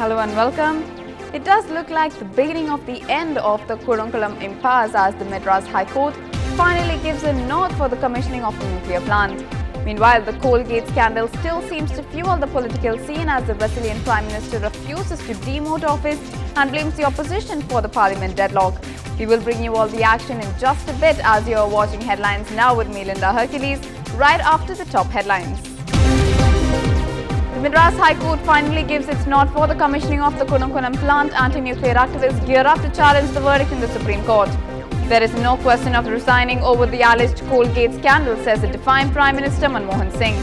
Hello and welcome. It does look like the beginning of the end of the Kudankulam impasse as the Madras High Court finally gives a nod for the commissioning of the nuclear plant. Meanwhile, the coal gate scandal still seems to fuel the political scene as the Brazilian Prime Minister refuses to demote office and blames the opposition for the parliament deadlock. We will bring you all the action in just a bit as you are watching Headlines Now with me, Linda Hercules, right after the top headlines. The Madras High Court finally gives its nod for the commissioning of the Kudankulam plant. Anti-nuclear activists gear up to challenge the verdict in the Supreme Court. There is no question of resigning over the alleged coal gate scandal, says the defiant Prime Minister Manmohan Singh.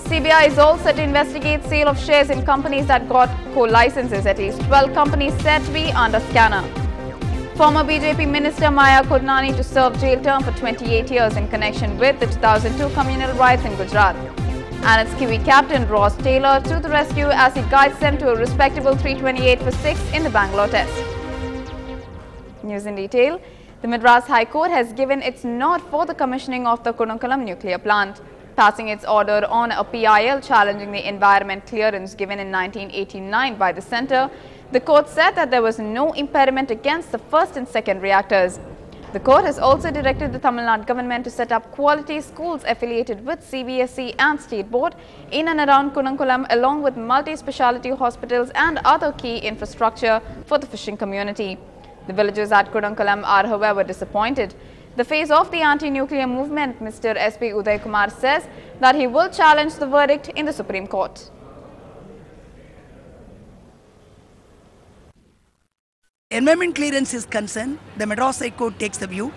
CBI is all set to investigate sale of shares in companies that got coal licenses. At least 12 companies said to be under scanner. Former BJP Minister Maya Kodnani to serve jail term for 28 years in connection with the 2002 communal riots in Gujarat. And its Kiwi captain Ross Taylor to the rescue as he guides them to a respectable 328 for 6 in the Bangalore test. News in detail. The Madras High Court has given its nod for the commissioning of the Kudankulam nuclear plant, passing its order on a PIL challenging the environment clearance given in 1989 by the centre. The court said that there was no impediment against the first and second reactors. The court has also directed the Tamil Nadu government to set up quality schools affiliated with CBSE and State Board in and around Kudankulam, along with multi-speciality hospitals and other key infrastructure for the fishing community. The villagers at Kudankulam are, however, disappointed. The face of the anti-nuclear movement, Mr. S.P. Uday Kumar, says that he will challenge the verdict in the Supreme Court. Environment clearance is concerned, the Madras High Court takes the view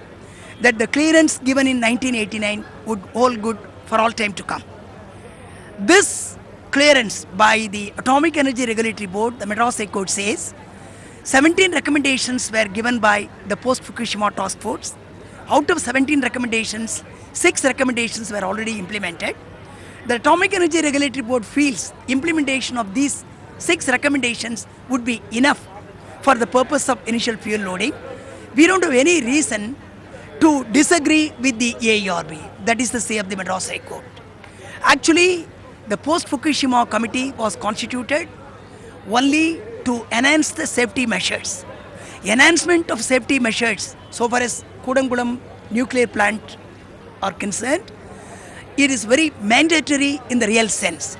that the clearance given in 1989 would hold good for all time to come. This clearance by the Atomic Energy Regulatory Board, the Madras High Court says, 17 recommendations were given by the post-Fukushima task force. Out of 17 recommendations, 6 recommendations were already implemented. The Atomic Energy Regulatory Board feels implementation of these 6 recommendations would be enough for the purpose of initial fuel loading. We don't have any reason to disagree with the AERB. That is the say of the Madras High Court. Actually, the post-Fukushima committee was constituted only to enhance the safety measures. Enhancement of safety measures, so far as Kudankulam nuclear plant are concerned, it is very mandatory in the real sense.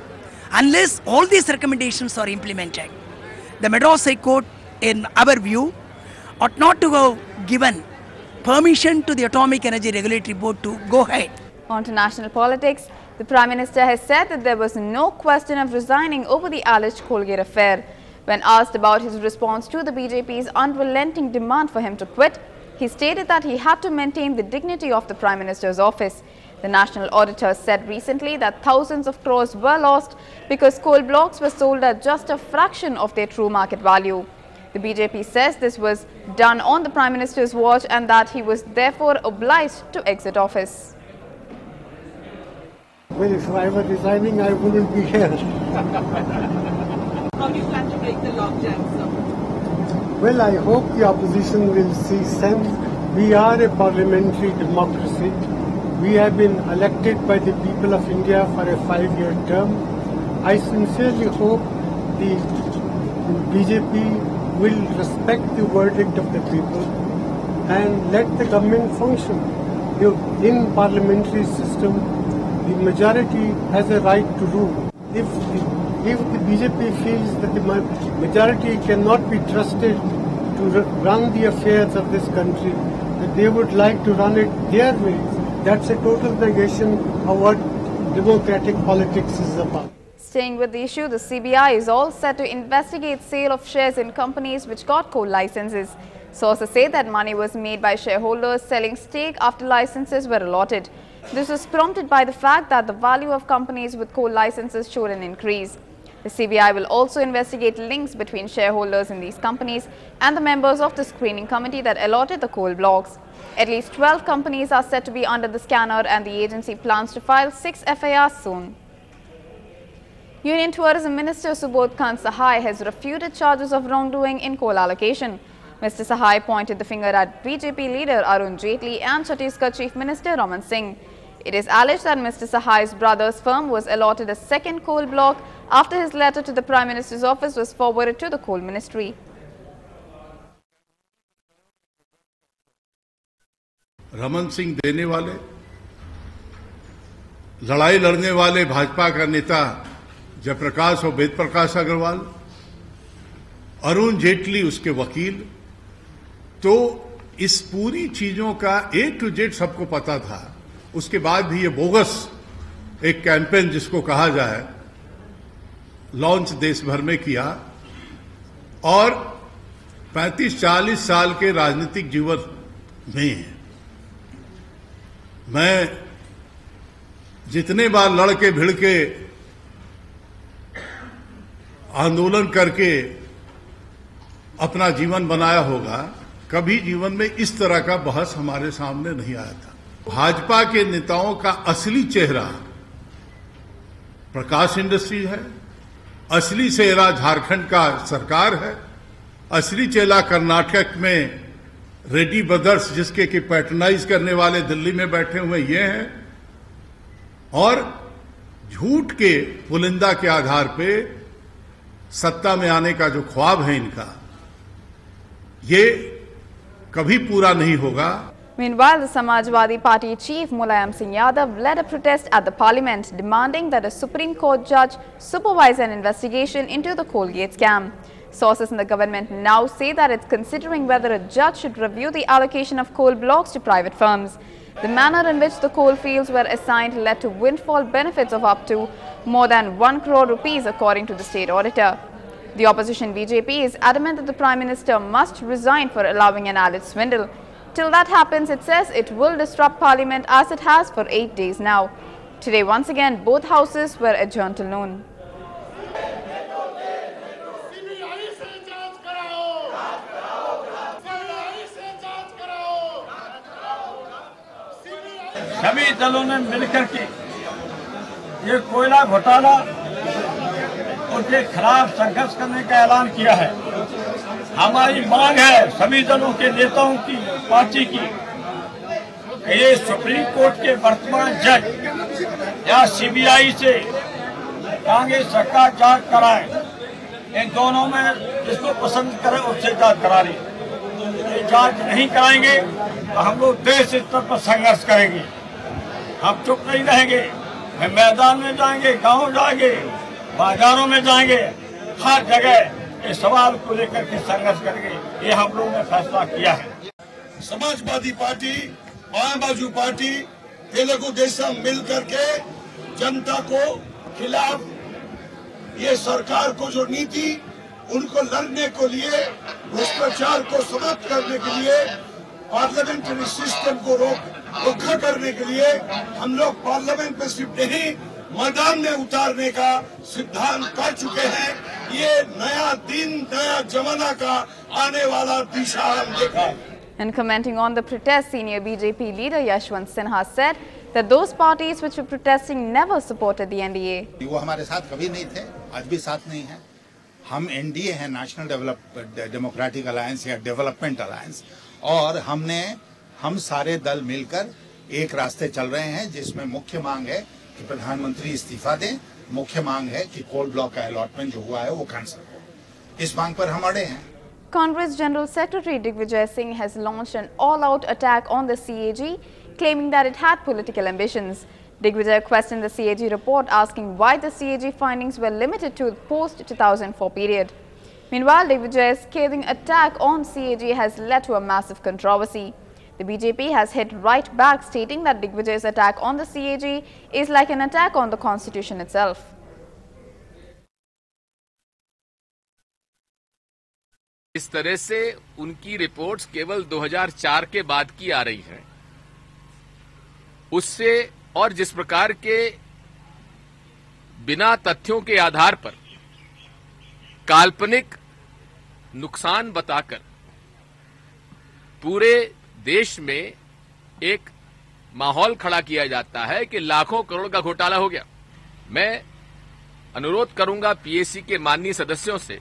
Unless all these recommendations are implemented, the Madras High Court, in our view, ought not to have given permission to the Atomic Energy Regulatory Board to go ahead. On to national politics, the Prime Minister has said that there was no question of resigning over the alleged Colgate affair. When asked about his response to the BJP's unrelenting demand for him to quit, he stated that he had to maintain the dignity of the Prime Minister's office. The National Auditor said recently that thousands of crores were lost because coal blocks were sold at just a fraction of their true market value. The BJP says this was done on the Prime Minister's watch and that he was therefore obliged to exit office. Well, if I were resigning, I wouldn't be here. How do you plan to break the logjam, sir? Well, I hope the opposition will see sense. We are a parliamentary democracy. We have been elected by the people of India for a 5-year term. I sincerely hope the BJP will respect the verdict of the people and let the government function. In parliamentary system, the majority has a right to rule. If the BJP feels that the majority cannot be trusted to run the affairs of this country, that they would like to run it their way, that's a total negation of what democratic politics is about. Staying with the issue, the CBI is all set to investigate sale of shares in companies which got coal licenses. Sources say that money was made by shareholders selling stake after licenses were allotted. This was prompted by the fact that the value of companies with coal licenses showed an increase. The CBI will also investigate links between shareholders in these companies and the members of the screening committee that allotted the coal blocks. At least 12 companies are set to be under the scanner and the agency plans to file 6 FIRs soon. Union Tourism Minister Subodh Kant Sahai has refuted charges of wrongdoing in coal allocation. Mr. Sahai pointed the finger at BJP leader Arun Jaitley and Chhattisgarh Chief Minister Raman Singh. It is alleged that Mr. Sahai's brother's firm was allotted a second coal block after his letter to the Prime Minister's office was forwarded to the Coal Ministry. Raman Singh देने वाले, लड़ाई लड़ने वाले भाजपा का नेता जयप्रकाश और वेद प्रकाश अग्रवाल, अरुण जेटली उसके वकील, तो इस पूरी चीजों का A to Z सबको पता था। उसके बाद भी ये बोगस एक कैंपेन जिसको कहा जाए लॉन्च देश भर में किया और 35-40 साल के राजनीतिक जीवन में मैं जितने बार लड़के भिड़ के आंदोलन करके अपना जीवन बनाया होगा, कभी जीवन में इस तरह का बहस हमारे सामने नहीं आया था। भाजपा के नेताओं का असली चेहरा प्रकाश इंडस्ट्री है, असली चेहरा झारखंड का सरकार है, असली चेहरा कर्नाटक में रेड्डी ब्रदर्स जिसके कि पैटर्नाइज करने वाले दिल्ली में बैठे हुए ये हैं, और झूठ के पुलिंदा के आधार पे सत्ता में आने का जो ख्वाब है इनका, ये कभी पूरा नहीं होगा। Meanwhile, the Samajwadi Party chief Mulayam Singh Yadav led a protest at the parliament demanding that a Supreme Court judge supervise an investigation into the Coalgate scam. Sources in the government now say that it's considering whether a judge should review the allocation of coal blocks to private firms. The manner in which the coal fields were assigned led to windfall benefits of up to more than 1 crore rupees according to the state auditor. The opposition BJP is adamant that the Prime Minister must resign for allowing an added swindle. Till that happens, it says it will disrupt Parliament as it has for 8 days now. Today, once again, both houses were adjourned till noon. सभी दलों ने मिलकर के ये कोयला घोटाला और के खिलाफ संघर्ष करने का ऐलान किया है। हमारी मांग है सभी दलों के नेताओं की, पार्टी की, कि ये सुप्रीम कोर्ट के वर्तमान जज या सीबीआई से कांग्रेस सरकार जांच कराए। इन दोनों में जिसको पसंद करे उससे जांच करा ली। ये जांच नहीं कराएंगे तो हम लोग देश स्तर पर संघर्ष करेंगे। हम चुप नहीं रहेंगे, हम मैदान में जाएंगे, गांव जाएंगे, बाजारों में जाएंगे, हर जगह इस सवाल को लेकर के संघर्ष करेंगे। ये हम लोगों ने फैसला किया है। समाजवादी पार्टी, बाएं बाजू पार्टी, तेलुगु देशम मिल करके जनता को खिलाफ ये सरकार को जो नीति उनको लड़ने को लिए, भ्रष्टाचार को समाप्त करने के लिए, पार्लियामेंट्री सिस्टम को रोका करने के लिए हम लोग पार्लियामेंट में सिर्फ नहीं मैदान में उतारने का सिद्धांत कर चुके हैं। ये नया दिन, नया जमाना का आने वाला दिशा हम देखा। And commenting on the protest, senior BJP leader Yashwant Sinha said that those parties which were protesting never supported the NDA. वो हमारे साथ कभी नहीं थे, आज भी साथ नहीं है। हम एनडीए हैं, नेशनल डेमोक्रेटिक अलायंस या डेवलपमेंट अलायंस, और हम सारे दल मिलकर एक रास्ते चल रहे हैं जिसमें मुख्य मांग है कि प्रधानमंत्री इस्तीफा दें, मुख्य मांग है कि कोल ब्लॉक का अलॉटमेंट जो हुआ है वो कैंसिल हो। इस मांग पर हम अड़े हैं। Congress General Secretary Digvijay Singh has launched an all-out attack on the CAG, claiming that it had political ambitions. Digvijay questioned the CAG report, asking why the CAG findings were limited to the post-2004 period. Meanwhile, Digvijay's scathing attack on CAG has led to a massive controversy. The BJP has hit right back, stating that Digvijay's attack on the CAG is like an attack on the Constitution itself. इस तरह से उनकी reports केवल 2004 के बाद की आ रही हैं। उससे और जिस प्रकार के बिना तथ्यों के आधार पर काल्पनिक नुकसान बताकर पूरे देश में एक माहौल खड़ा किया जाता है कि लाखों करोड़ का घोटाला हो गया। मैं अनुरोध करूंगा पीएसी के माननीय सदस्यों से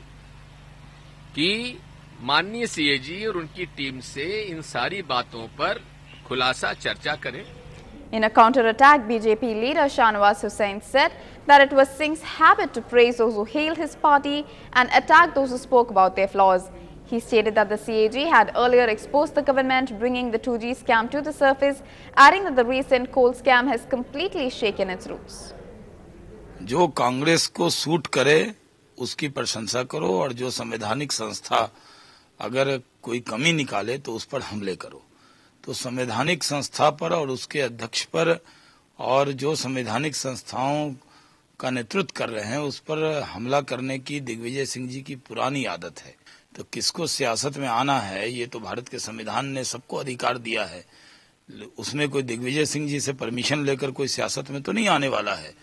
कि माननीय सीएजी और उनकी टीम से इन सारी बातों पर खुलासा चर्चा करें। In a counter-attack, BJP leader Shahnawaz Hussain said that it was Singh's habit to praise those who hailed his party and attack those who spoke about their flaws. He stated that the CAG had earlier exposed the government, bringing the 2G scam to the surface, adding that the recent coal scam has completely shaken its roots. जो कांग्रेस को suit करे उसकी प्रशंसा करो और जो संवैधानिक संस्था अगर कोई कमी निकाले तो उस पर हमले करो। तो संवैधानिक संस्था पर और उसके अध्यक्ष पर और जो संवैधानिक संस्थाओं का नेतृत्व कर रहे हैं उस पर हमला करने की दिग्विजय सिंह जी की पुरानी आदत है। तो किसको सियासत में आना है ये तो भारत के संविधान ने सबको अधिकार दिया है, उसमें कोई दिग्विजय सिंह जी से परमिशन लेकर कोई सियासत में तो नहीं आने वाला है।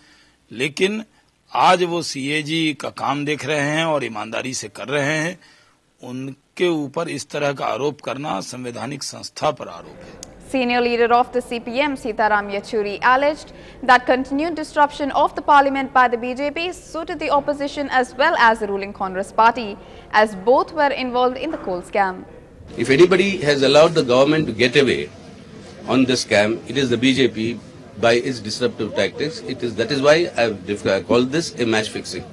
लेकिन आज वो सीएजी का काम देख रहे हैं और ईमानदारी से कर रहे हैं, उनके ऊपर इस तरह का आरोप करना संवैधानिक संस्था पर आरोप है। Senior leader of the CPM, Sitaram Yechuri, alleged that continued disruption of the parliament by the BJP suited the opposition as well as the ruling Congress party, as both were involved in the coal scam. If anybody has allowed the government to get away on this scam, it is the BJP by its disruptive tactics. That is why I call this a match fixing.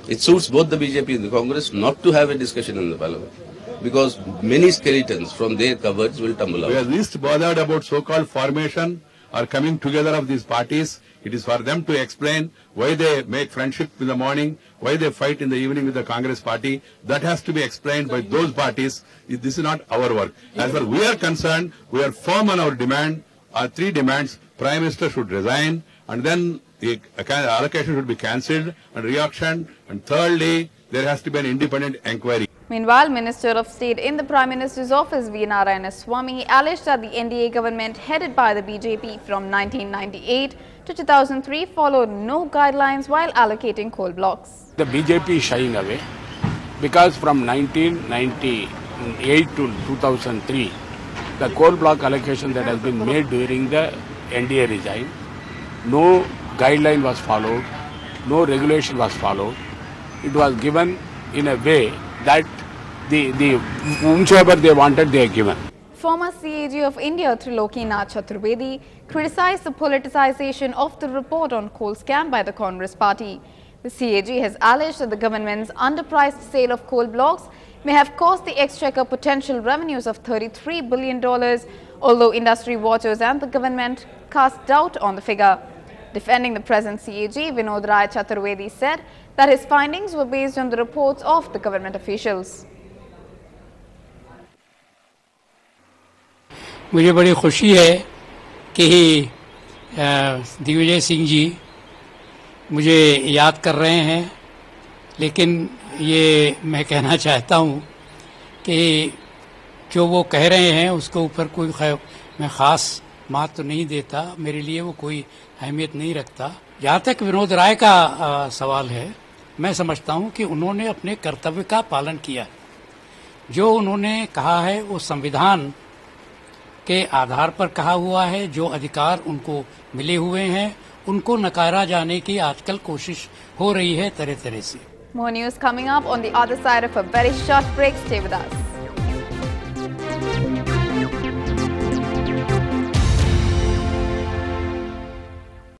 It suits both the BJP and the Congress not to have a discussion in the parliament, because many skeletons from their cupboards will tumble out. We are least bothered about so-called formation or coming together of these parties. It is for them to explain why they make friendship in the morning, why they fight in the evening with the Congress party. That has to be explained by those parties. This is not our work. As far as we are concerned, we are firm on our demand, our three demands. Prime Minister should resign, and then the allocation should be cancelled and re-auctioned, and thirdly, there has to be an independent inquiry. Meanwhile, Minister of State in the Prime Minister's office, V. Narayanaswamy, alleged that the NDA government headed by the BJP from 1998 to 2003 followed no guidelines while allocating coal blocks. The BJP is shying away because from 1998 to 2003, the coal block allocation that has been made during the NDA regime, no guideline was followed, no regulation was followed. It was given in a way that whomsoever they wanted, they are given. Former CAG of India, Trilokinath Chaturvedi, criticized the politicization of the report on coal scam by the Congress party. The CAG has alleged that the government's underpriced sale of coal blocks may have cost the exchequer potential revenues of $33 billion, although industry watchers and the government cast doubt on the figure. Defending the present CAG, Vinod Rai Chaturvedi said that his findings were based on the reports of the government officials. मुझे बड़ी खुशी है कि दिग्विजय सिंह जी मुझे याद कर रहे हैं, लेकिन ये मैं कहना चाहता हूँ कि जो वो कह रहे हैं उसके ऊपर कोई मैं ख़ास मात तो नहीं देता, मेरे लिए वो कोई अहमियत नहीं रखता। जहाँ तक विनोद राय का सवाल है, मैं समझता हूँ कि उन्होंने अपने कर्तव्य का पालन किया। जो उन्होंने कहा है वो संविधान के आधार पर कहा हुआ है, जो अधिकार उनको मिले हुए हैं उनको नकारा जाने की आजकल कोशिश हो रही है तरह तरह से। More news coming up on the other side of a very short break. Stay with us.